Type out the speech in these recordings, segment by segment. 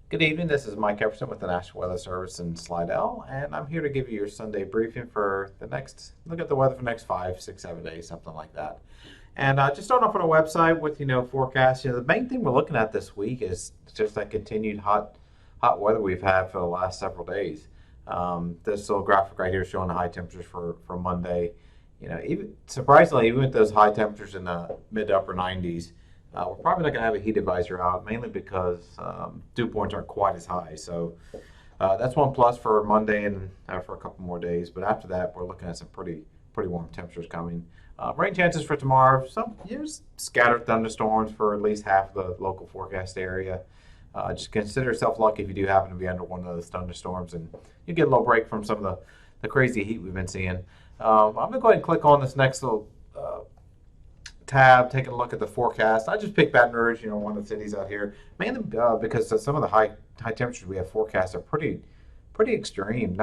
Good evening. This is Mike Everson with the National Weather Service in Slidell, and I'm here to give you your Sunday briefing for the next look at the weather for the next 5, 6, 7 days, something like that. And just starting off on our website with forecast. The main thing we're looking at this week is just that continued hot weather we've had for the last several days. This little graphic right here showing the high temperatures for Monday. Even surprisingly, even with those high temperatures in the mid to upper 90s. We're probably not going to have a heat advisor out, mainly because dew points aren't quite as high. So that's one plus for Monday and for a couple more days. But after that, we're looking at some pretty warm temperatures coming. Rain chances for tomorrow. Just scattered thunderstorms for at least half the local forecast area. Just consider yourself lucky if you do happen to be under one of those thunderstorms, and you get a little break from some of the crazy heat we've been seeing. I'm going to go ahead and click on this next little tab, taking a look at the forecast. I just picked Baton Rouge, one of the cities out here, mainly because some of the high temperatures we have forecast are pretty extreme.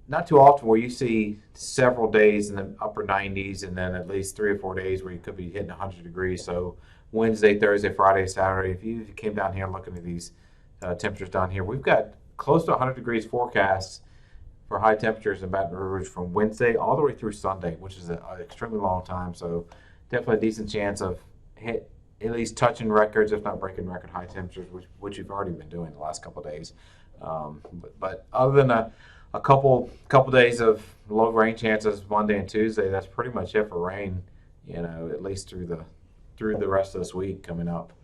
Not too often where you see several days in the upper 90s and then at least 3 or 4 days where you could be hitting 100 degrees. So Wednesday, Thursday, Friday, Saturday, if you came down here looking at these temperatures down here, we've got close to 100 degrees forecasts for high temperatures in Baton Rouge from Wednesday all the way through Sunday, which is an extremely long time. So definitely a decent chance of at least touching records, if not breaking record high temperatures, which you've already been doing the last couple of days. But other than a couple days of low rain chances Monday and Tuesday, that's pretty much it for rain. At least through the rest of this week coming up.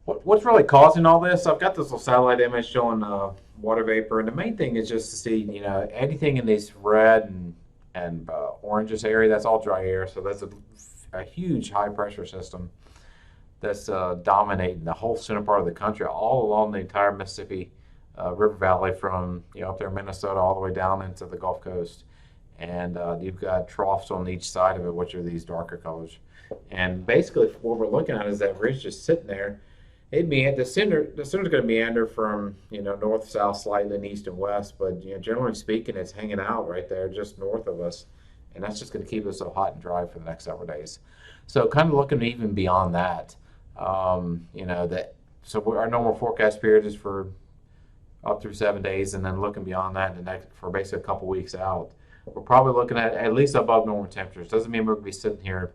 What's really causing all this? I've got this little satellite image showing water vapor, and the main thing is just to see anything in these red and oranges area. That's all dry air. So that's a huge high pressure system that's dominating the whole center part of the country, all along the entire Mississippi River Valley, from up there in Minnesota all the way down into the Gulf Coast. And you've got troughs on each side of it, which are these darker colors. And basically, what we're looking at is that ridge just sitting there. The center's going to meander from north, south, slightly, and east and west, but generally speaking, it's hanging out right there just north of us, and that's just going to keep us so hot and dry for the next several days. So kind of looking even beyond that, our normal forecast period is for up through 7 days, and then looking beyond that for basically a couple weeks out. We're probably looking at least above normal temperatures. Doesn't mean we're going to be sitting here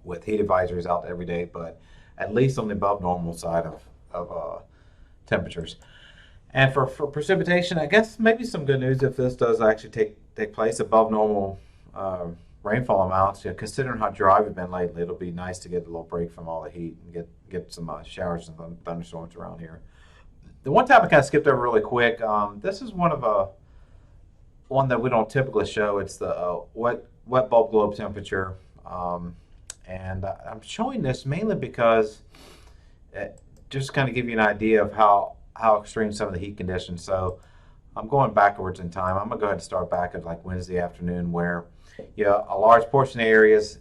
with heat advisories out every day, but at least on the above normal side of temperatures. And for precipitation, I guess maybe some good news if this does actually take place above normal rainfall amounts. Considering how dry we've been lately, it'll be nice to get a little break from all the heat and get some showers and thunderstorms around here. The one tab I kind of skipped over really quick. This is one that we don't typically show. It's the wet bulb globe temperature. And I'm showing this mainly because just kind of give you an idea of how extreme some of the heat conditions. So I'm going backwards in time. I'm going to go ahead and start back at like Wednesday afternoon, where a large portion of the areas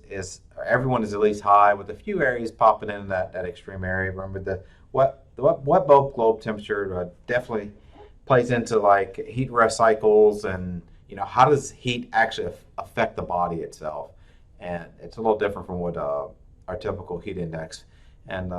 everyone is at least high, with a few areas popping in that extreme area. Remember, the wet bulb globe temperature definitely plays into like heat rest cycles, and how does heat actually affect the body itself. And it's a little different from what our typical heat index. And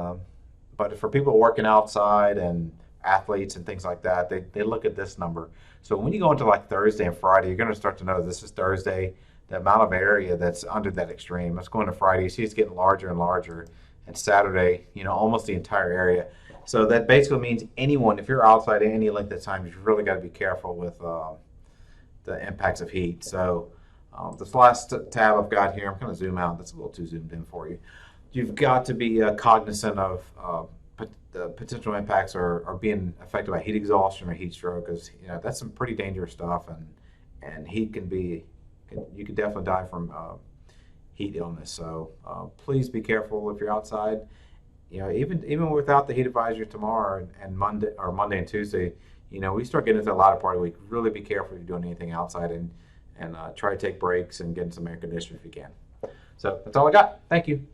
but for people working outside and athletes and things like that, they look at this number. So when you go into like Thursday and Friday, you're going to start to know this is Thursday, the amount of area that's under that extreme. Let's go into Friday. You see it's getting larger and larger. And Saturday, almost the entire area. So that basically means anyone, if you're outside any length of time, you've really got to be careful with the impacts of heat. So this last tab I've got here, I'm going to zoom out. That's a little too zoomed in for you. You've got to be cognizant of the potential impacts are being affected by heat exhaustion or heat stroke, because that's some pretty dangerous stuff, and heat you can definitely die from heat illness. So please be careful if you're outside. Even without the heat advisory tomorrow and Monday and Tuesday, we start getting into the latter part of the week. Really be careful if you're doing anything outside, and try to take breaks and get in some air conditioning if you can. So that's all I got. Thank you.